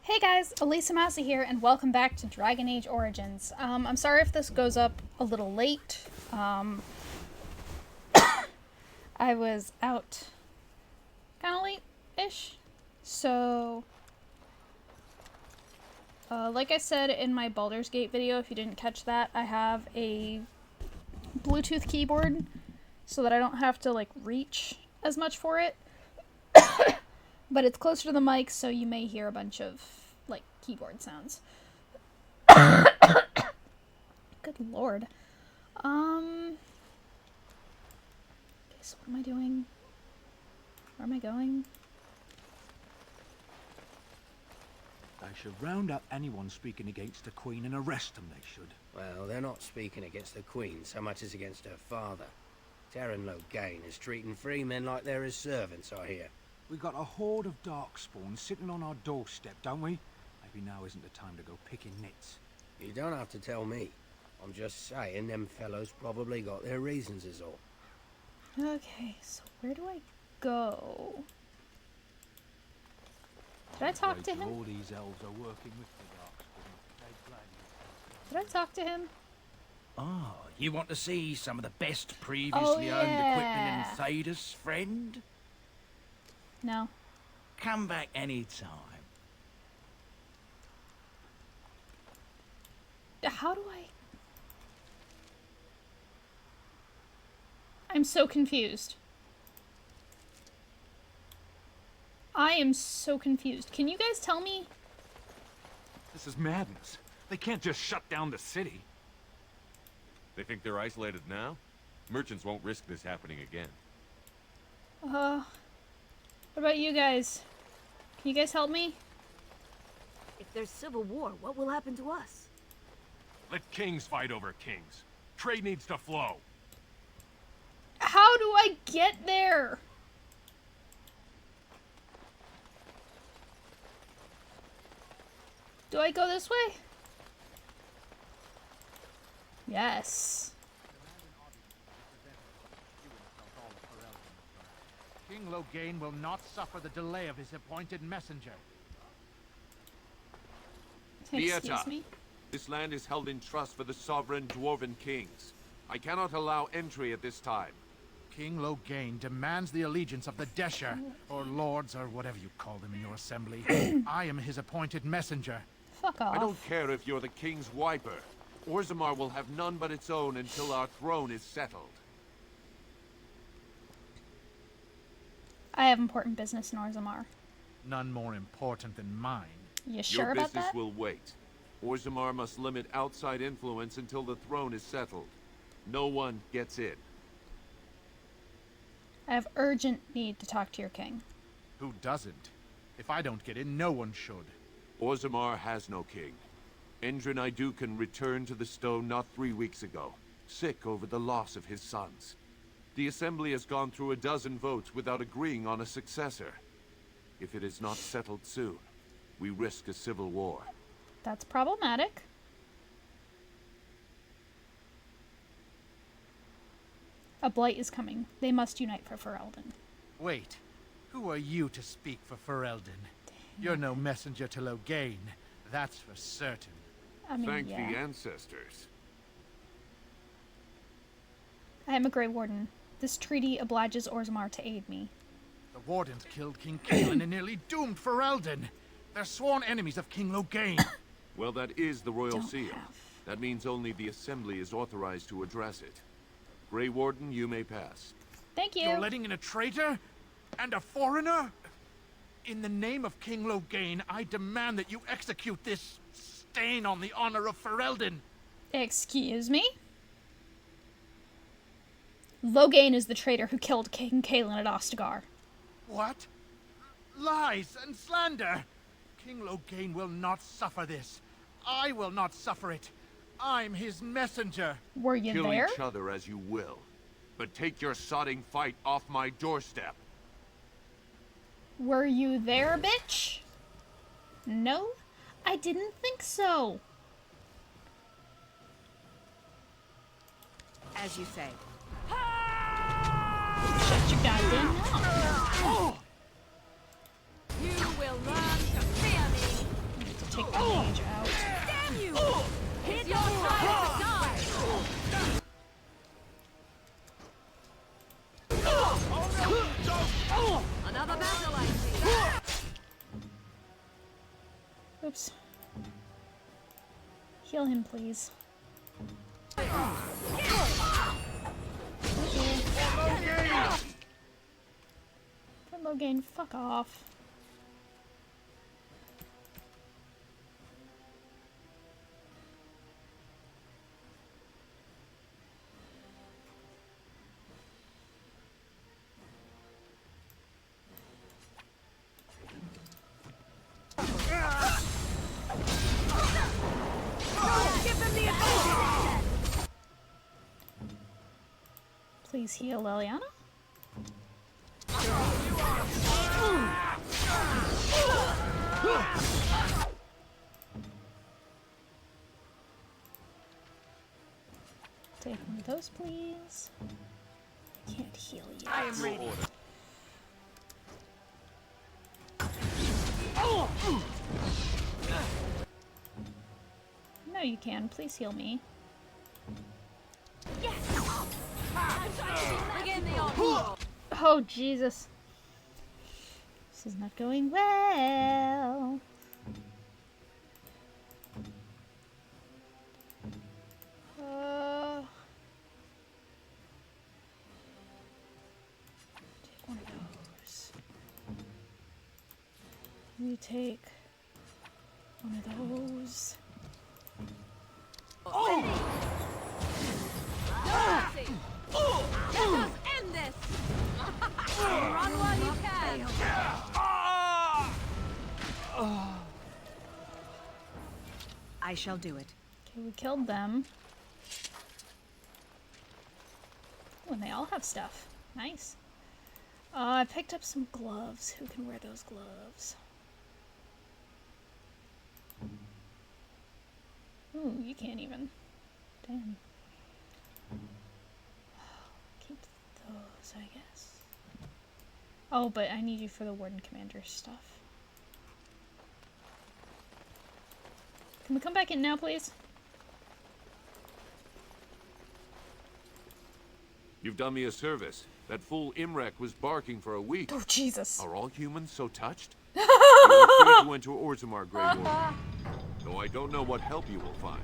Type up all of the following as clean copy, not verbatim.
Hey guys, Elisa Massa here, and welcome back to Dragon Age Origins. I'm sorry if this goes up a little late. I was out kind of late-ish, so like I said in my Baldur's Gate video, if you didn't catch that, I have a Bluetooth keyboard so that I don't have to reach as much for it. But it's closer to the mic, so you may hear a bunch of keyboard sounds. Good lord. Okay, so what am I doing? Where am I going? They should round up anyone speaking against the Queen and arrest them, they should. Well, they're not speaking against the Queen so much as against her father. Terran Loghain is treating free men like they're his servants, I hear. We got a horde of darkspawn sitting on our doorstep, don't we? Maybe now isn't the time to go picking nits. You don't have to tell me. I'm just saying them fellows probably got their reasons is all. Okay, so where do I go? Did I talk to him? All these elves are working with the darkspawn. Did I talk to him? Oh, you want to see some of the best previously owned equipment in Thedas, friend? No. Come back any time. How do I... I'm so confused. I am so confused. Can you guys tell me? This is madness. They can't just shut down the city. They think they're isolated now? Merchants won't risk this happening again. What about you guys? Can you guys help me? If there's civil war, what will happen to us? Let kings fight over kings. Trade needs to flow. How do I get there? Do I go this way? Yes. King Loghain will not suffer the delay of his appointed messenger. Excuse me? This land is held in trust for the sovereign dwarven kings. I cannot allow entry at this time. King Loghain demands the allegiance of the Desher, or lords, or whatever you call them in your assembly. I am his appointed messenger. Fuck off. I don't care if you're the king's wiper. Orzammar will have none but its own until our throne is settled. I have important business in Orzammar. None more important than mine. You sure Your about business that? will wait. Orzammar must limit outside influence until the throne is settled. No one gets in. I have urgent need to talk to your king. Who doesn't? If I don't get in, no one should. Orzammar has no king. Endrin Idukan returned to the stone not 3 weeks ago, sick over the loss of his sons. The Assembly has gone through a dozen votes without agreeing on a successor. If it is not settled soon, we risk a civil war. That's problematic. A blight is coming. They must unite for Ferelden. Wait, who are you to speak for Ferelden? You're no messenger to Loghain, that's for certain. I mean, Thank yeah. the ancestors. I am a Grey Warden. This treaty obliges Orzammar to aid me. The Wardens killed King Kaelin and nearly doomed Ferelden. They're sworn enemies of King Loghain. Well, that is the royal Don't seal. have. That means only the Assembly is authorized to address it. Grey Warden, you may pass. Thank you. You're letting in a traitor? And a foreigner? In the name of King Loghain, I demand that you execute this stain on the honor of Ferelden. Excuse me? Loghain is the traitor who killed King Kaelin at Ostagar. What? Lies and slander! King Loghain will not suffer this. I will not suffer it. I'm his messenger. Were you Kill there? each other as you will. But take your sodding fight off my doorstep. Were you there, bitch? No, I didn't think so. As you say. Shut your goddamn mouth. You will learn to fear me. Oops. Heal him, please. Logain, fuck off. Please heal Liliana. Take one of those, please. Can't heal you. I am ready. No, you can. Please heal me. Yes. Begin the onslaught. Oh, Jesus. This is not going well. Take one of those. You take one of those. Oh! Let us end this! Run while you can! I shall do it. Okay, we killed them. Oh, and they all have stuff. Nice. I picked up some gloves. Who can wear those gloves? Ooh, you can't even. Damn. Keep those, I guess. Oh, but I need you for the Warden Commander stuff. Can we come back in now, please? You've done me a service. That fool Imrek was barking for a week. Oh, Jesus. Are all humans so touched? You are free to enter Orzammar, Grey Warden. Though I don't know what help you will find.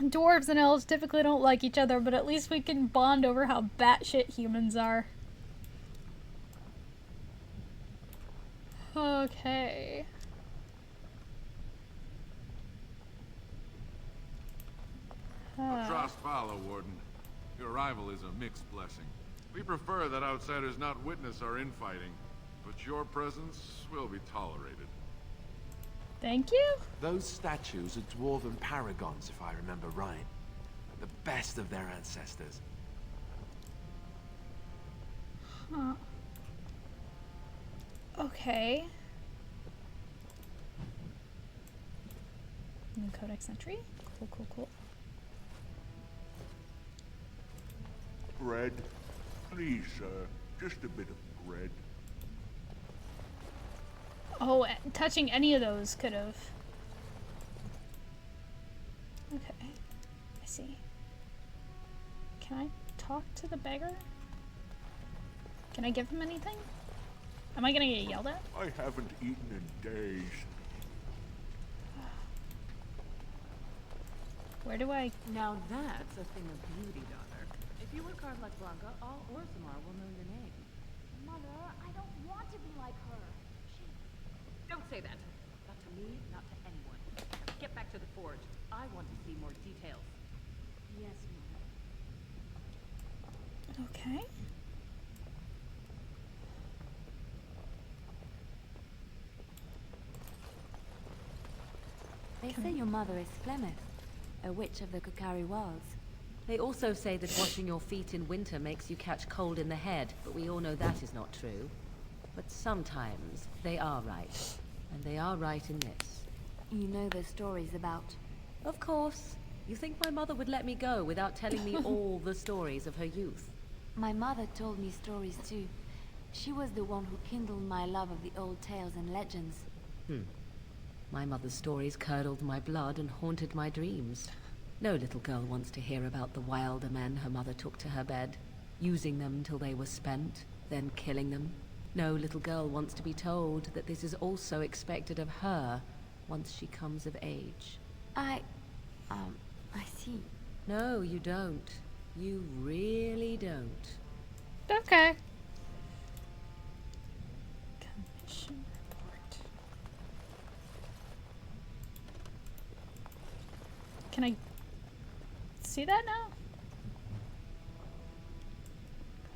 Dwarves and elves typically don't like each other, but at least we can bond over how batshit humans are. Okay. Trust follow, Warden. Your arrival is a mixed blessing. We prefer that outsiders not witness our infighting, but your presence will be tolerated. Thank you. Those statues are dwarven paragons, if I remember right. The best of their ancestors. Huh. Okay. New codex entry. Cool, cool, cool. Bread? Please, sir. Just a bit of bread. Oh, touching any of those could have. Okay. I see. Can I talk to the beggar? Can I give him anything? Am I gonna get yelled at? I haven't eaten in days. Where do I... Now that's a thing of beauty, daughter. If you work hard like Blanca, all Orzammar will know your name. Mother, I don't want to be like her. Don't say that. Not to me, not to anyone. Get back to the forge. I want to see more details. Yes, Mother. Okay. They say your mother is Flemeth, a witch of the Kukari Wilds. They also say that washing your feet in winter makes you catch cold in the head, but we all know that is not true. But sometimes they are right, and they are right in this. You know the stories about... Of course. You think my mother would let me go without telling me all the stories of her youth? My mother told me stories too. She was the one who kindled my love of the old tales and legends. My mother's stories curdled my blood and haunted my dreams. No little girl wants to hear about the wilder men her mother took to her bed, using them till they were spent, then killing them. No little girl wants to be told that this is also expected of her once she comes of age. I see. No, you don't. You really don't. Okay. Commission report. Can I see that now?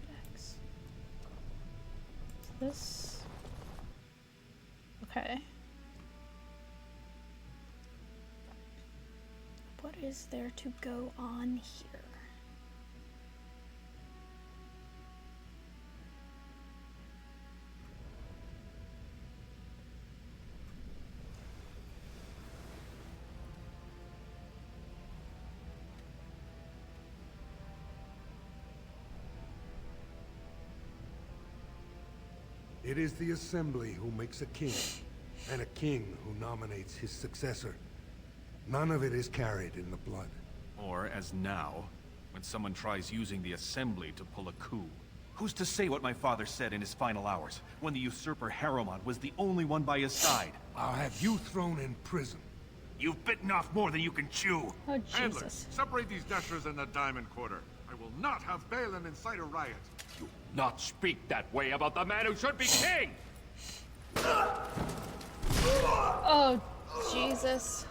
Codex. Is this? Okay. What is there to go on here? It is the Assembly who makes a king, and a king who nominates his successor. None of it is carried in the blood. Or, as now, when someone tries using the Assembly to pull a coup. Who's to say what my father said in his final hours, when the usurper Harrowmont was the only one by his side? I'll have you thrown in prison. You've bitten off more than you can chew. Oh, Handler, Jesus. separate these dashers in the Diamond Quarter. I will not have Balin incite a riot. Do not speak that way about the man who should be king! Oh, Jesus.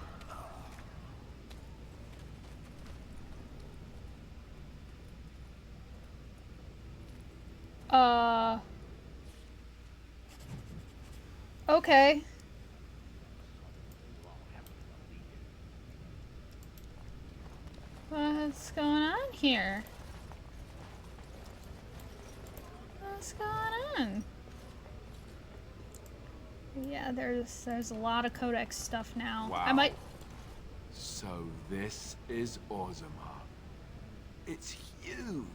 Okay. What's going on here? What's going on? Yeah, there's a lot of Codex stuff now. Wow. I might. So this is Orzammar. It's huge.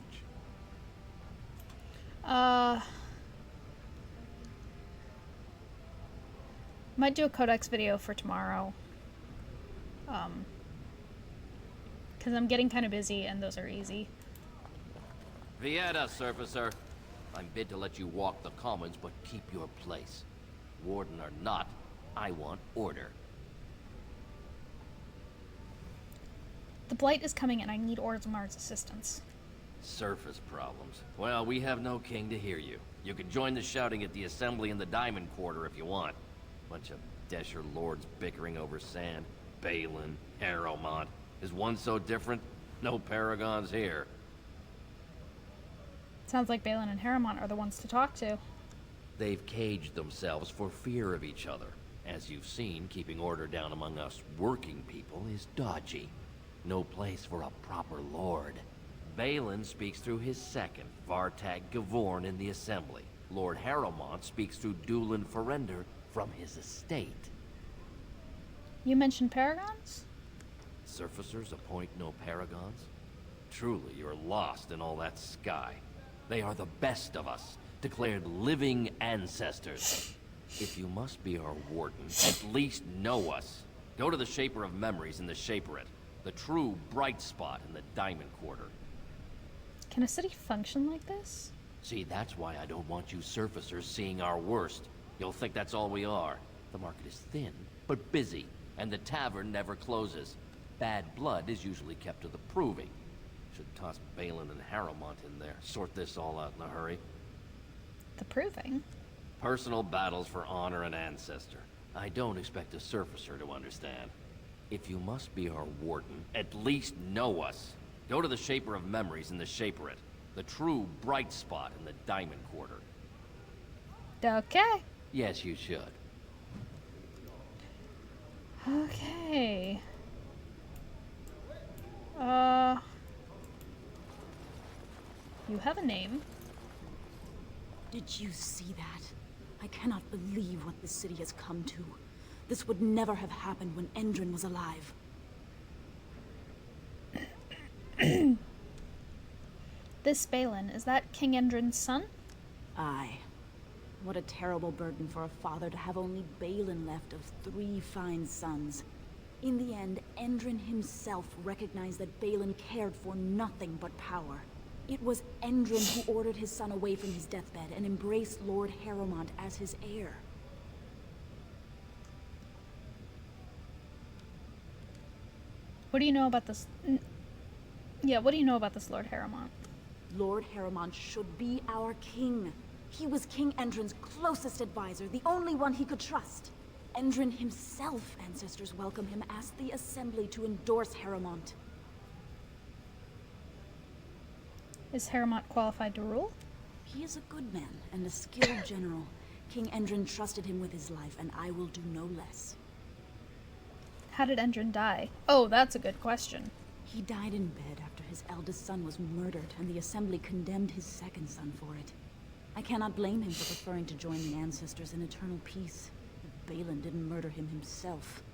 Might do a Codex video for tomorrow. Because I'm getting kind of busy and those are easy. Vieta, Surfacer. I'm bid to let you walk the commons, but keep your place. Warden or not, I want order. The Blight is coming and I need Orzammar's assistance. Surface problems. Well, we have no king to hear you. You can join the shouting at the Assembly in the Diamond Quarter if you want. Bunch of Desher lords bickering over sand. Balin, Harrowmont. Is one so different? No paragons here. Sounds like Balin and Harrowmont are the ones to talk to. They've caged themselves for fear of each other. As you've seen, keeping order down among us working people is dodgy. No place for a proper lord. Balin speaks through his second, Vartag Gavorn, in the Assembly. Lord Harrowmont speaks through Dulin Ferender from his estate. You mentioned paragons? Surfacers appoint no paragons? Truly, you're lost in all that sky. They are the best of us, declared living ancestors. If you must be our warden, at least know us. Go to the Shaper of Memories in the Shaperate, the true bright spot in the Diamond Quarter. Can a city function like this? See, that's why I don't want you surfacers seeing our worst. You'll think that's all we are. The market is thin, but busy, and the tavern never closes. Bad blood is usually kept to the proving. Should toss Balin and Harrowmont in there, sort this all out in a hurry. The proving? Personal battles for honor and ancestor. I don't expect a surfacer to understand. If you must be our warden, at least know us. Go to the Shaper of Memories in the Shaperate, the true bright spot in the Diamond Quarter. Okay. Yes, you should. Okay. You have a name. Did you see that? I cannot believe what this city has come to. This would never have happened when Endrin was alive. This Balin, is that King Endrin's son? Aye. What a terrible burden for a father to have only Balin left of 3 fine sons. In the end, Endrin himself recognized that Balin cared for nothing but power. It was Endrin who ordered his son away from his deathbed and embraced Lord Harrowmont as his heir. What do you know about this? Yeah, what do you know about this Lord Harrowmont? Lord Harrowmont should be our king. He was King Endrin's closest advisor, the only one he could trust. Endrin himself, ancestors welcome him, asked the Assembly to endorse Harrowmont. Is Harrowmont qualified to rule? He is a good man and a skilled general. King Endrin trusted him with his life, and I will do no less. How did Endrin die? Oh, that's a good question. He died in bed after his eldest son was murdered, and the Assembly condemned his second son for it. I cannot blame him for preferring to join the ancestors in eternal peace. But Balin didn't murder him himself.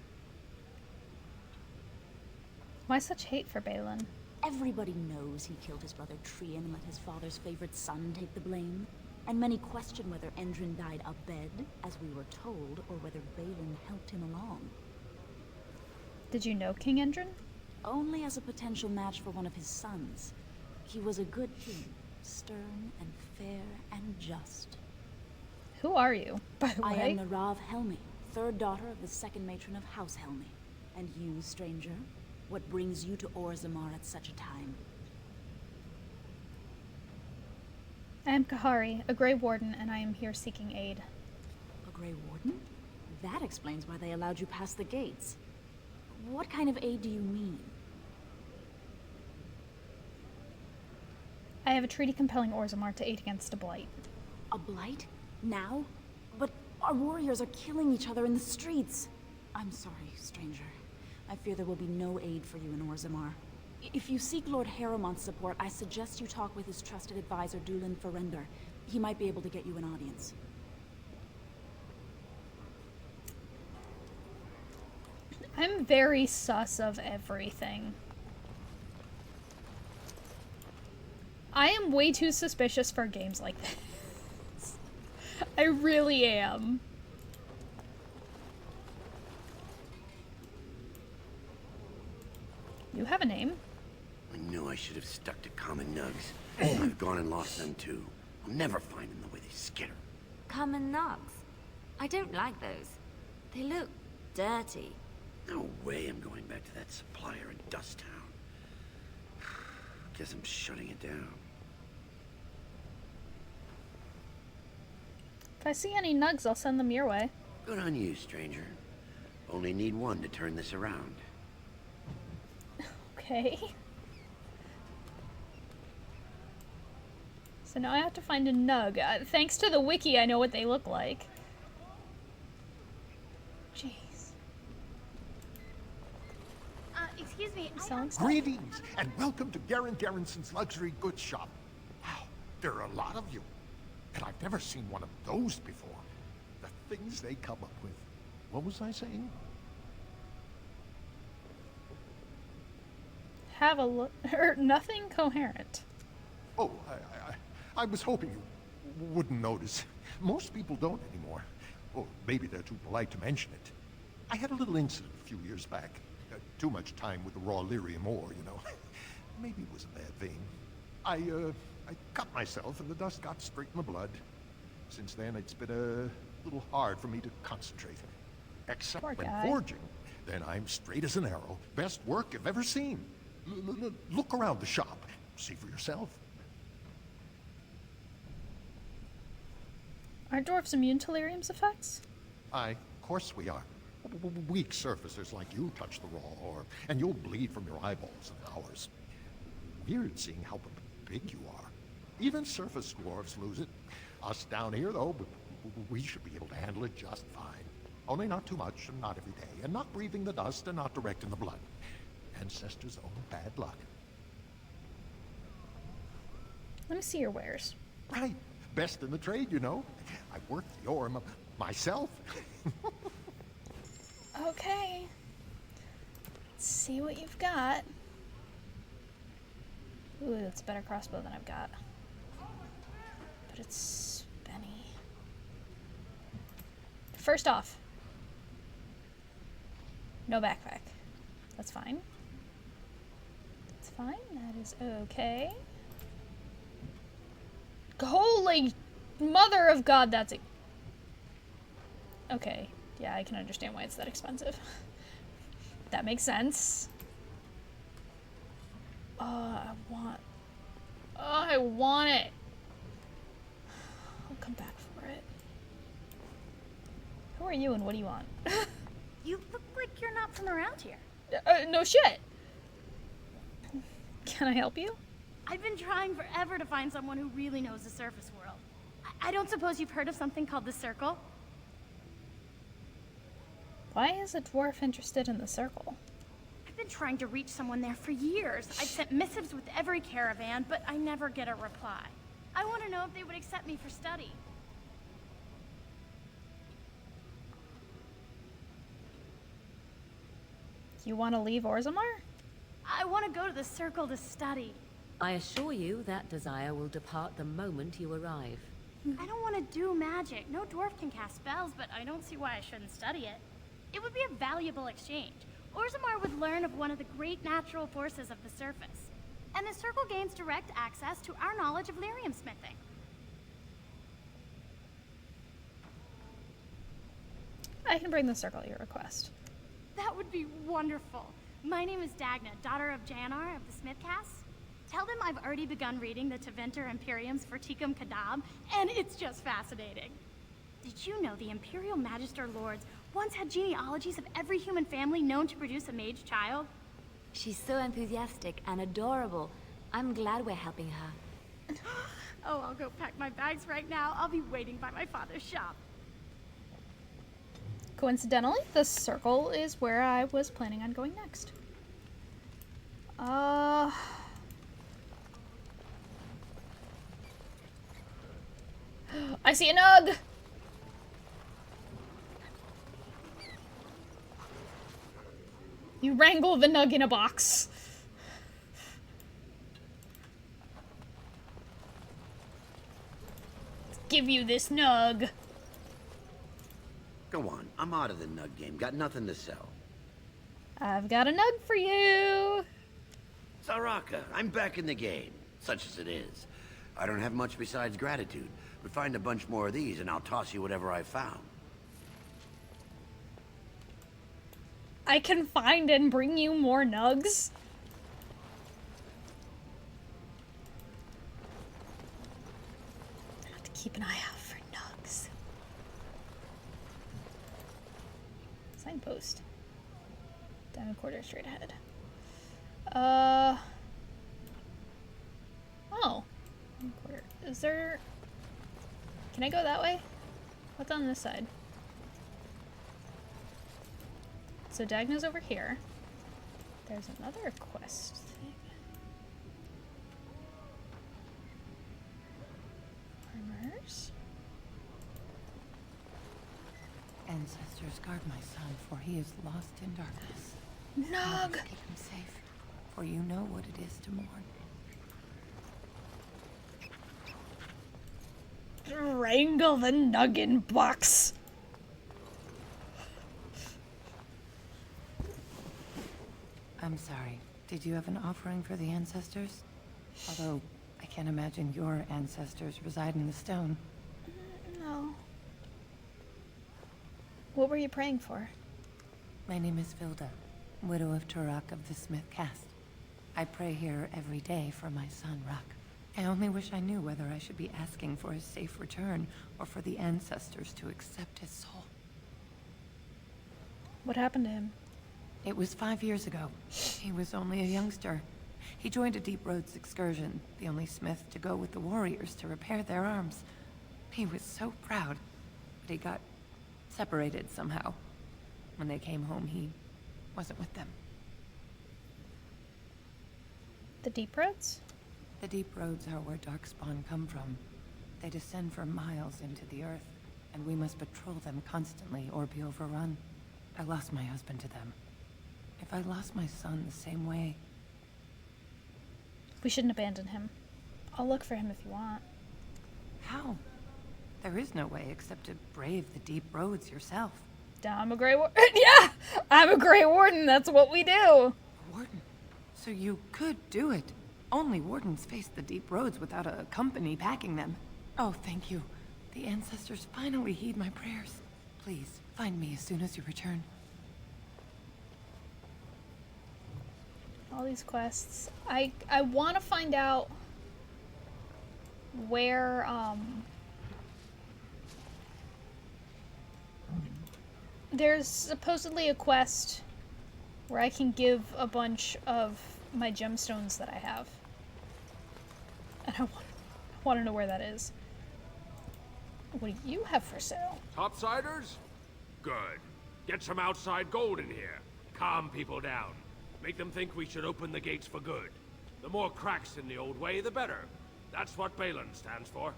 Why such hate for Balin? Everybody knows he killed his brother Trian and let his father's favorite son take the blame. And many question whether Endrin died abed, as we were told, or whether Balin helped him along. Did you know King Endrin? Only as a potential match for one of his sons. He was a good king, stern and fair and just. Who are you, by the way? I am Narav Helmi, third daughter of the second matron of House Helmi. And you, stranger? What brings you to Orzammar at such a time? I am Kahari, a Grey Warden, and I am here seeking aid. A Grey Warden? That explains why they allowed you past the gates. What kind of aid do you mean? I have a treaty compelling Orzammar to aid against a blight. A blight? Now? But our warriors are killing each other in the streets. I'm sorry, stranger. I fear there will be no aid for you in Orzammar. If you seek Lord Harrowmont's support, I suggest you talk with his trusted advisor, Dulin Ferender. He might be able to get you an audience. I'm very sus of everything. I am way too suspicious for games like this. I really am. You have a name? I knew I should have stuck to common nugs. I've gone and lost them too. I'll never find them the way they skitter. Common nugs? I don't like those. They look dirty. No way I'm going back to that supplier in Dust Town. Guess I'm shutting it down. If I see any nugs, I'll send them your way. Good on you, stranger. Only need one to turn this around. Okay. So now I have to find a nug. Thanks to the wiki, I know what they look like. Jeez. Excuse me. Selling stuff? Greetings, and welcome to Garen Garrison's luxury goods shop. Wow, there are a lot of you. And I've never seen one of those before. The things they come up with. What was I saying? Have a look. Nothing coherent. Oh, I was hoping you wouldn't notice. Most people don't anymore. Oh, maybe they're too polite to mention it. I had a little incident a few years back. Too much time with the raw lyrium ore, you know. Maybe it was a bad thing. I cut myself and the dust got straight in the blood. Since then, it's been a little hard for me to concentrate. Except Poor when guy. forging. Then I'm straight as an arrow. Best work you've ever seen. Look around the shop. See for yourself. Are dwarves immune to lyrium's effects? Of course we are. Weak surfacers like you touch the raw ore, and you'll bleed from your eyeballs and ours. Weird seeing how big you are. Even surface dwarves lose it. Us down here, though, we should be able to handle it just fine. Only not too much, and not every day, and not breathing the dust, and not direct in the blood. Ancestors' own bad luck. Let me see your wares. Right. Best in the trade, you know. I worked the ore myself. Okay. Let's see what you've got. Ooh, that's a better crossbow than I've got. But it's Benny. First off, no backpack. That's fine. That's fine. That is okay. Holy mother of God, that's a... Okay, yeah, I can understand why it's that expensive. That makes sense. I want it. I'll come back for it. Who are you and what do you want? You look like you're not from around here. No shit. Can I help you? I've been trying forever to find someone who really knows the surface world. I don't suppose you've heard of something called the Circle? Why is a dwarf interested in the Circle? I've been trying to reach someone there for years. I've sent missives with every caravan, but I never get a reply. I want to know if they would accept me for study. You want to leave Orzammar? I want to go to the Circle to study. I assure you that desire will depart the moment you arrive. I don't want to do magic. No dwarf can cast spells, but I don't see why I shouldn't study it. It would be a valuable exchange. Orzammar would learn of one of the great natural forces of the surface. And the Circle gains direct access to our knowledge of lyrium smithing. I can bring the Circle at your request. That would be wonderful. My name is Dagna, daughter of Janar of the Smithcast. Tell them I've already begun reading the Tevinter Imperiums for Tikum Kadab, and it's just fascinating. Did you know the Imperial Magister Lords once had genealogies of every human family known to produce a mage child? She's so enthusiastic and adorable. I'm glad we're helping her. Oh, I'll go pack my bags right now. I'll be waiting by my father's shop. Coincidentally, the Circle is where I was planning on going next. I see a nug! You wrangle the nug in a box. Let's give you this nug. Go on, I'm out of the nug game. Got nothing to sell. I've got a nug for you. Saraka, I'm back in the game, such as it is. I don't have much besides gratitude, but find a bunch more of these and I'll toss you whatever I found. I can find and bring you more nugs. I have to keep an eye out for nugs. Signpost. Down a quarter straight ahead. Oh. 1 quarter. Is there... Can I go that way? What's on this side? So Dagna's over here. There's another quest thing. Armors. Ancestors, guard my son, for he is lost in darkness. Nog! Keep him safe, for you know what it is to mourn. Wrangle the nuggin box. I'm sorry. Did you have an offering for the ancestors? Although, I can't imagine your ancestors reside in the stone. No. What were you praying for? My name is Vilda, widow of Turak of the Smith caste. I pray here every day for my son, Rak. I only wish I knew whether I should be asking for his safe return or for the ancestors to accept his soul. What happened to him? It was 5 years ago. He was only a youngster. He joined a Deep Roads excursion, the only smith to go with the warriors to repair their arms. He was so proud, but he got separated somehow. When they came home, he wasn't with them. The Deep Roads? The Deep Roads are where Darkspawn come from. They descend for miles into the earth, and we must patrol them constantly or be overrun. I lost my husband to them. If I lost my son the same way... We shouldn't abandon him. I'll look for him if you want. How? There is no way except to brave the Deep Roads yourself. I'm a Grey Warden. Yeah! I'm a Grey Warden. That's what we do. Warden? So you could do it. Only wardens face the Deep Roads without a company backing them. Oh, thank you. The ancestors finally heed my prayers. Please, find me as soon as you return. All these quests. I want to find out where, there's supposedly a quest where I can give a bunch of my gemstones that I have. And I want to know where that is. What do you have for sale? Topsiders? Good. Get some outside gold in here. Calm people down. Make them think we should open the gates for good. The more cracks in the old way, the better. That's what Balin stands for.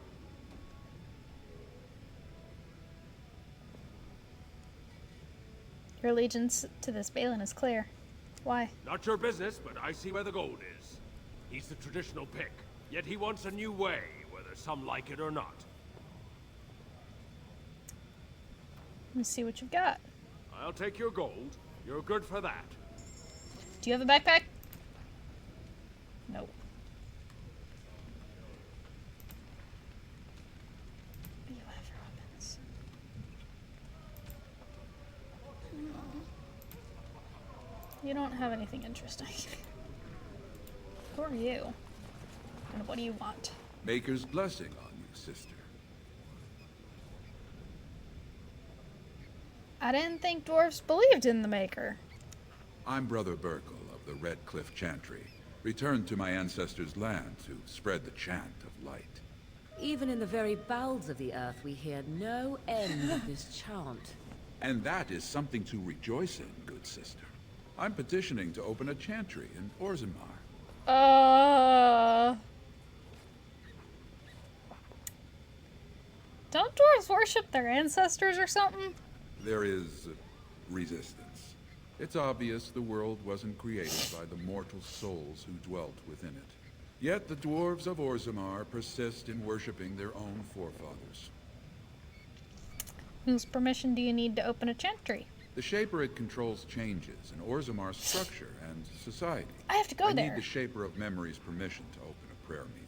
Your allegiance to this Balin is clear. Why? Not your business, but I see where the gold is. He's the traditional pick, yet he wants a new way, whether some like it or not. Let me see what you've got. I'll take your gold. You're good for that. Do you have a backpack? Nope. You have your weapons. You don't have anything interesting. Who are you? And what do you want? Maker's blessing on you, sister. I didn't think dwarves believed in the Maker. I'm Brother Burkle of the Red Cliff Chantry, returned to my ancestors' land to spread the chant of light. Even in the very bowels of the earth, we hear no end of this chant. And that is something to rejoice in, good sister. I'm petitioning to open a chantry in Orzammar. Don't dwarves worship their ancestors or something? There is resistance. It's obvious the world wasn't created by the mortal souls who dwelt within it. Yet the dwarves of Orzammar persist in worshipping their own forefathers. Whose permission do you need to open a chantry? The Shaper controls changes in Orzammar's structure and society. I have to go there. I need the Shaper of Memory's permission to open a prayer meeting.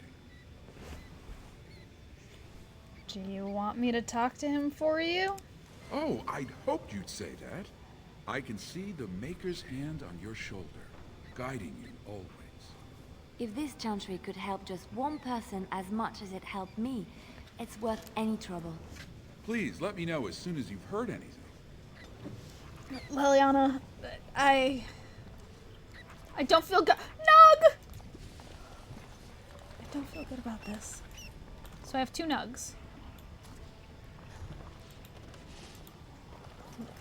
Do you want me to talk to him for you? Oh, I'd hoped you'd say that. I can see the Maker's hand on your shoulder, guiding you always. If this chantry could help just one person as much as it helped me, it's worth any trouble. Please, let me know as soon as you've heard anything. Liliana, I don't feel good. Nug! I don't feel good about this. So I have 2 nugs.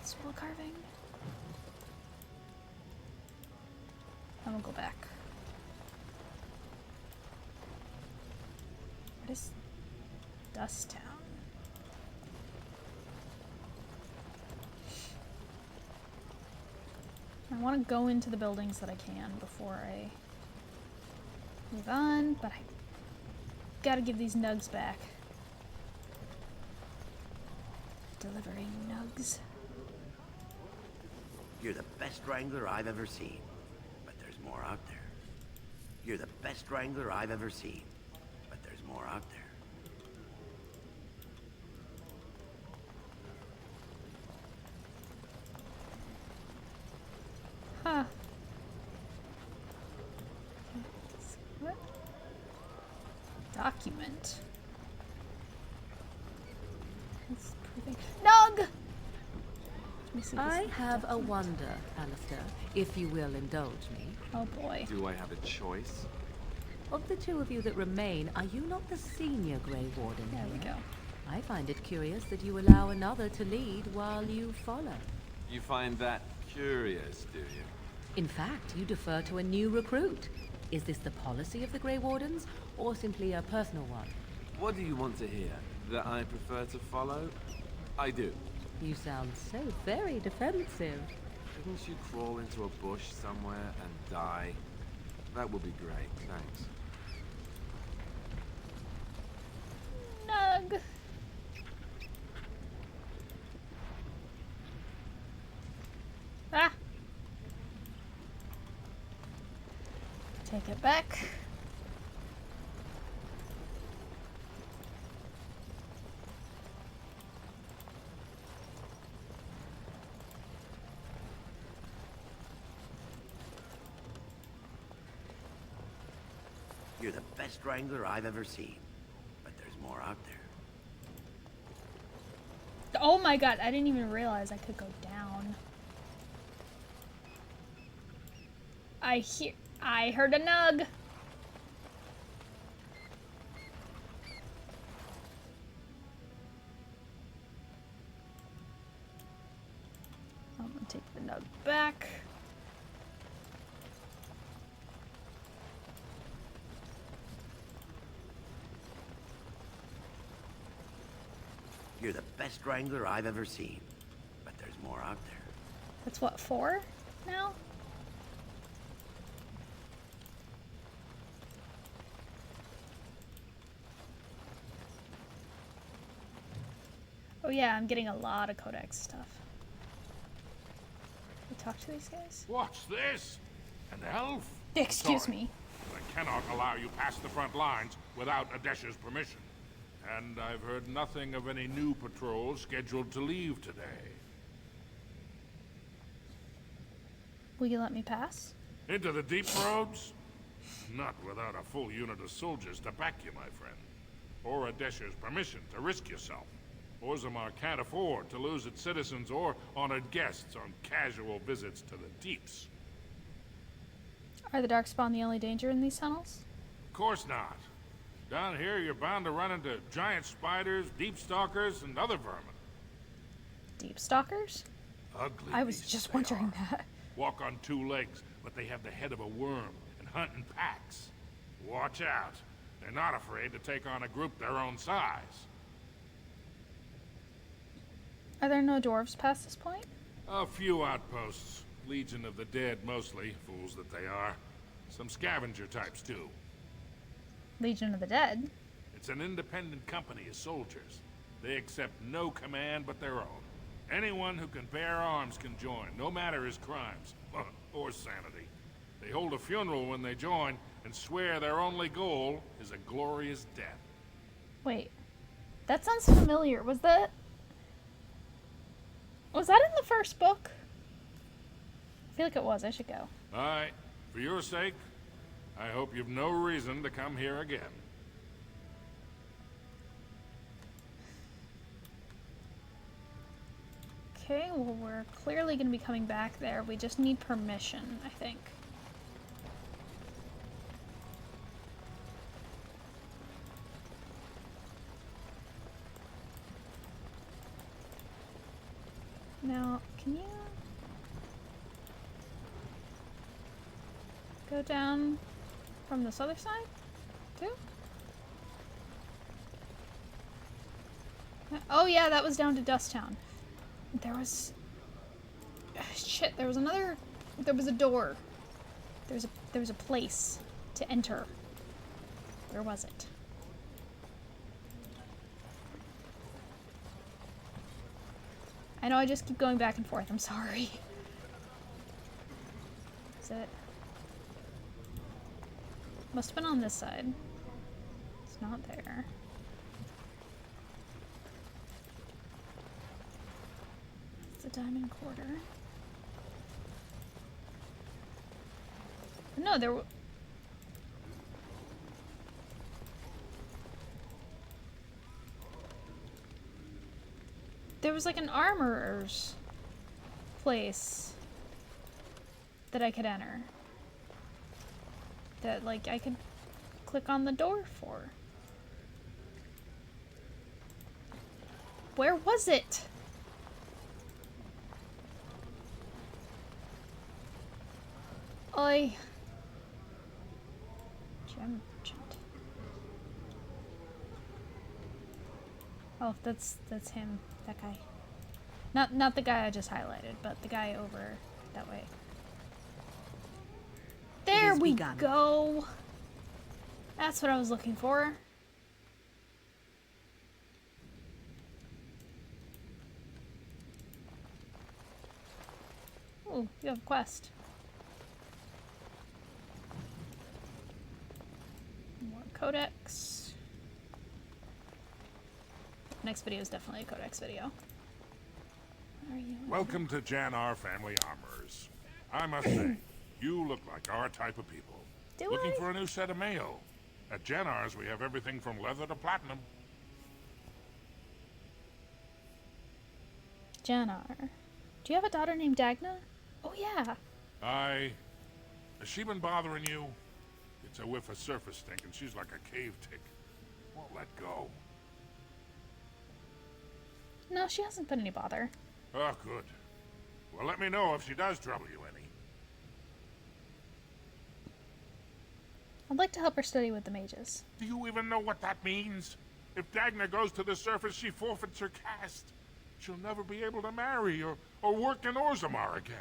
Scroll carving. I'm gonna go back. What is Dust Town? I want to go into the buildings that I can before I move on, but I gotta give these nugs back. Delivering nugs. You're the best Wrangler I've ever seen, but there's more out there. You're the best Wrangler I've ever seen, but there's more out there. Huh. What? Document. Nug! I have a wonder, Alistair, if you will indulge me. Oh boy. Do I have a choice? Of the 2 of you that remain, are you not the senior Grey Warden There we here? go. I find it curious that you allow another to lead while you follow. You find that curious, do you? In fact, you defer to a new recruit. Is this the policy of the Grey Wardens, or simply a personal one? What do you want to hear? That I prefer to follow? I do. You sound so very defensive. Couldn't you crawl into a bush somewhere and die? That would be great, thanks. Nug. Ah. Take it back. best Wrangler I've ever seen. But there's more out there. Oh my god, I didn't even realize I could go down. I heard a nug. I'm gonna take the nug back. You're the best Wrangler I've ever seen. But there's more out there. That's what, 4 now? Oh yeah, I'm getting a lot of Codex stuff. We talk to these guys? What's this? An elf? Excuse Sorry, me. I cannot allow you past the front lines without Adesh's permission. And I've heard nothing of any new patrols scheduled to leave today. Will you let me pass? Into the deep roads? Not without a full unit of soldiers to back you, my friend. Or Adesh's permission to risk yourself. Orzammar can't afford to lose its citizens or honored guests on casual visits to the deeps. Are the Darkspawn the only danger in these tunnels? Of course not. Down here, you're bound to run into giant spiders, deep stalkers, and other vermin. Deep stalkers? Ugly I was beasts just they wondering are. that. Walk on 2 legs, but they have the head of a worm and hunt in packs. Watch out. They're not afraid to take on a group their own size. Are there no dwarves past this point? A few outposts. Legion of the Dead, mostly. Fools that they are. Some scavenger types, too. Legion of the Dead? It's an independent company of soldiers. They accept no command but their own. Anyone who can bear arms can join, no matter his crimes. Or sanity. They hold a funeral when they join, and swear their only goal is a glorious death. Wait. That sounds familiar. Was that in the first book? I feel like it was. I should go. Alright, for your sake, I hope you've no reason to come here again. Okay, well, we're clearly going to be coming back there. We just need permission, I think. Now, can you go down from this other side, too? Oh yeah, that was down to Dusttown. There was... shit, there was another... There was a door. There was a place to enter. Where was it? I know I just keep going back and forth. I'm sorry. Is it? Must have been on this side. It's not there. It's a diamond quarter. No, there was like an armorer's place that I could enter. That, like, I could click on the door for. Where was it? Oi. Gem merchant. Oh, that's him. That guy. Not the guy I just highlighted, but the guy over that way. There we go. That's what I was looking for. Oh, you have a quest. More codex. Next video is definitely a codex video. Where are you? Welcome to Jannar Family Armorers. I must say, you look like our type of people. Do Looking I? for a new set of mail. At Janar's, we have everything from leather to platinum. Janar. Do you have a daughter named Dagna? Oh, yeah. Has she been bothering you? It's a whiff of surface stink, and she's like a cave tick. Won't let go. No, she hasn't been any bother. Oh, good. Well, let me know if she does trouble you any. I'd like to help her study with the mages. Do you even know what that means? If Dagna goes to the surface, she forfeits her caste. She'll never be able to marry or work in Orzammar again.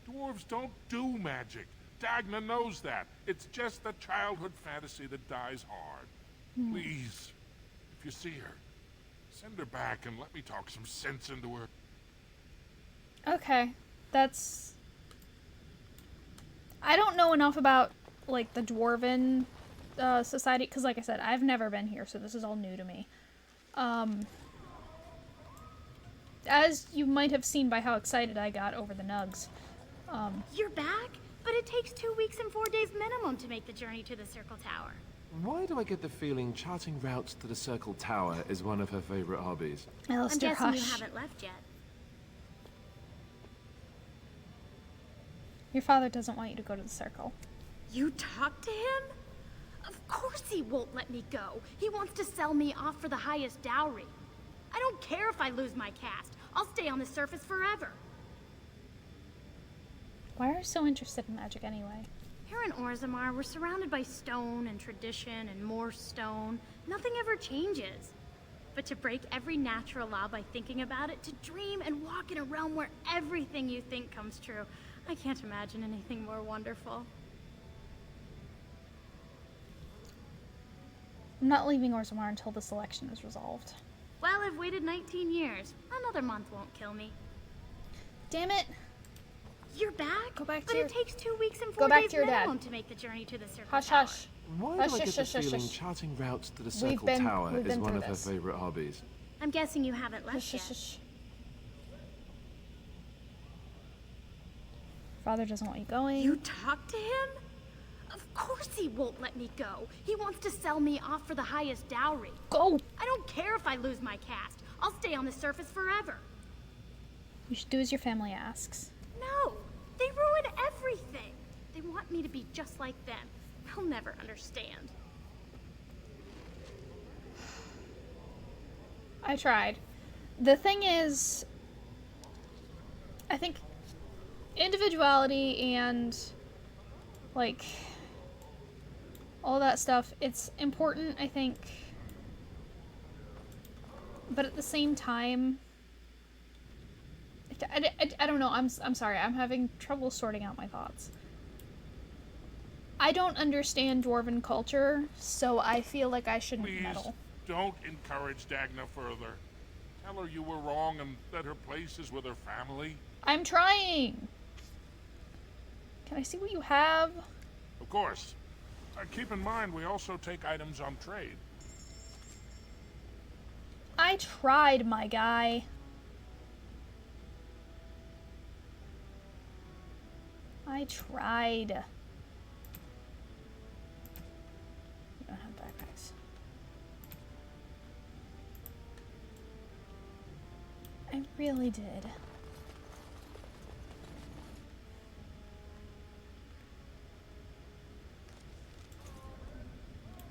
Dwarves don't do magic. Dagna knows that. It's just a childhood fantasy that dies hard. Please, if you see her, send her back and let me talk some sense into her. Okay, that's... I don't know enough about, like, the Dwarven society, because, like I said, I've never been here, so this is all new to me. As you might have seen by how excited I got over the nugs. You're back? But it takes 2 weeks and 4 days minimum to make the journey to the Circle Tower. Why do I get the feeling charting routes to the Circle Tower is one of her favorite hobbies? Alistair, I'm guessing you hush. haven't left yet. Your father doesn't want you to go to the circle. You talked to him? Of course he won't let me go. He wants to sell me off for the highest dowry. I don't care if I lose my caste. I'll stay on the surface forever. Why are you so interested in magic anyway? Here in Orzammar, we're surrounded by stone and tradition and more stone. Nothing ever changes. But to break every natural law by thinking about it, to dream and walk in a realm where everything you think comes true, I can't imagine anything more wonderful. I'm not leaving Orzammar until this election is resolved. Well, I've waited 19 years. Another month won't kill me. Damn it! You're back? Go back to but your... it takes 2 weeks and Go 4 back days to your dad. minimum to make the journey to the Circle Hush, Tower. hush. Why Hush, do I get the shush, shush, feeling shush. charting routes to the We've Circle been Tower is one through of her this. favorite hobbies? I'm guessing you haven't left Shush, yet. shush, shush. Father doesn't want you going. You talked to him? Of course he won't let me go. He wants to sell me off for the highest dowry. Go! I don't care if I lose my caste. I'll stay on the surface forever. You should do as your family asks. No, they ruin everything. They want me to be just like them. They'll never understand. I tried. The thing is, I think individuality and, like, all that stuff, it's important, I think. But at the same time, I don't know, I'm sorry, I'm having trouble sorting out my thoughts. I don't understand Dwarven culture, so I feel like I shouldn't Please, meddle. don't encourage Dagna further. Tell her you were wrong and that her place is with her family. I'm trying! Can I see what you have? Of course. Keep in mind, we also take items on trade. I tried, my guy. I tried. We don't have backpacks. I really did.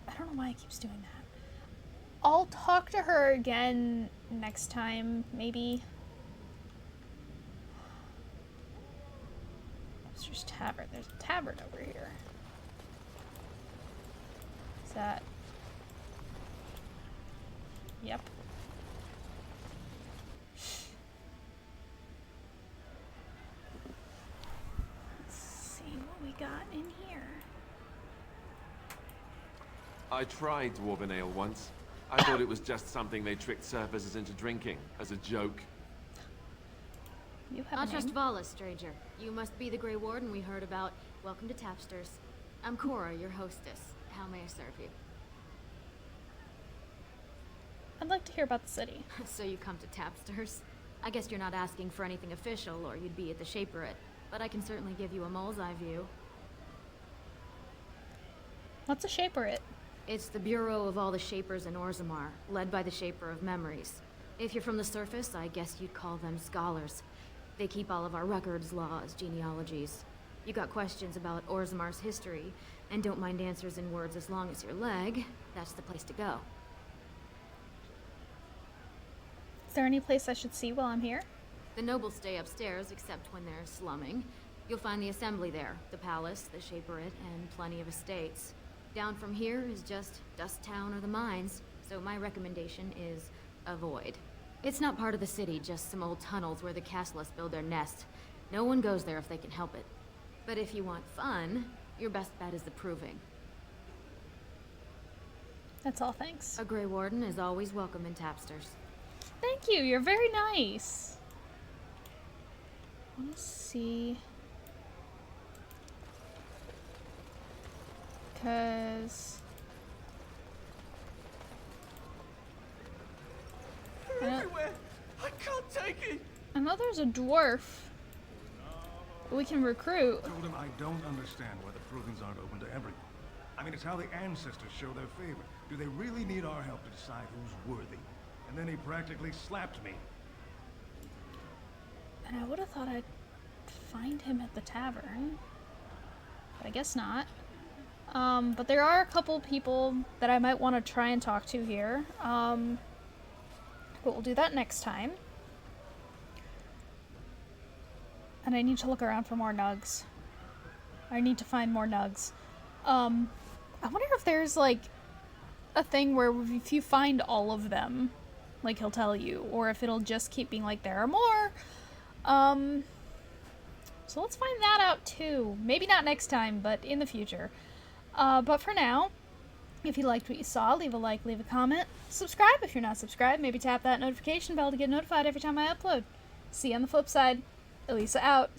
I don't know why it keeps doing that. I'll talk to her again next time, maybe. Upstairs tavern. There's a tavern over here. Is that... Yep. Let's see what we got in here. I tried Dwarven Ale once. I thought it was just something they tricked surfacers into drinking, as a joke. You have Not a just name? Vala, stranger. You must be the Grey Warden we heard about. Welcome to Tapsters. I'm Cora, your hostess. How may I serve you? I'd like to hear about the city. So you come to Tapsters? I guess you're not asking for anything official, or you'd be at the Shaperate. But I can certainly give you a mole's eye view. What's a shaperate? It's the Bureau of all the Shapers in Orzammar, led by the Shaper of Memories. If you're from the surface, I guess you'd call them scholars. They keep all of our records, laws, genealogies. You got questions about Orzammar's history, and don't mind answers in words as long as your leg, that's the place to go. Is there any place I should see while I'm here? The nobles stay upstairs, except when they're slumming. You'll find the assembly there, the palace, the Shaperate, and plenty of estates. Down from here is just Dust Town or the mines, so my recommendation is avoid. It's not part of the city, just some old tunnels where the castlists build their nest. No one goes there if they can help it. But if you want fun, your best bet is the Proving. That's all, thanks. A Grey Warden is always welcome in Tapsters. Thank you, you're very nice. Let's see. Because... Everywhere! I can't take it! I know there's a dwarf we can recruit. I told him I don't understand why the provings aren't open to everyone. I mean, it's how the ancestors show their favor. Do they really need our help to decide who's worthy? And then he practically slapped me. And I would have thought I'd find him at the tavern. But I guess not. But there are a couple people that I might want to try and talk to here. But we'll do that next time. And I need to look around for more nugs. I need to find more nugs. I wonder if there's, like, a thing where if you find all of them, like, he'll tell you. Or if it'll just keep being like, there are more. So let's find that out, too. Maybe not next time, but in the future. But for now, if you liked what you saw, leave a like, leave a comment. Subscribe if you're not subscribed. Maybe tap that notification bell to get notified every time I upload. See you on the flip side. Elisa out.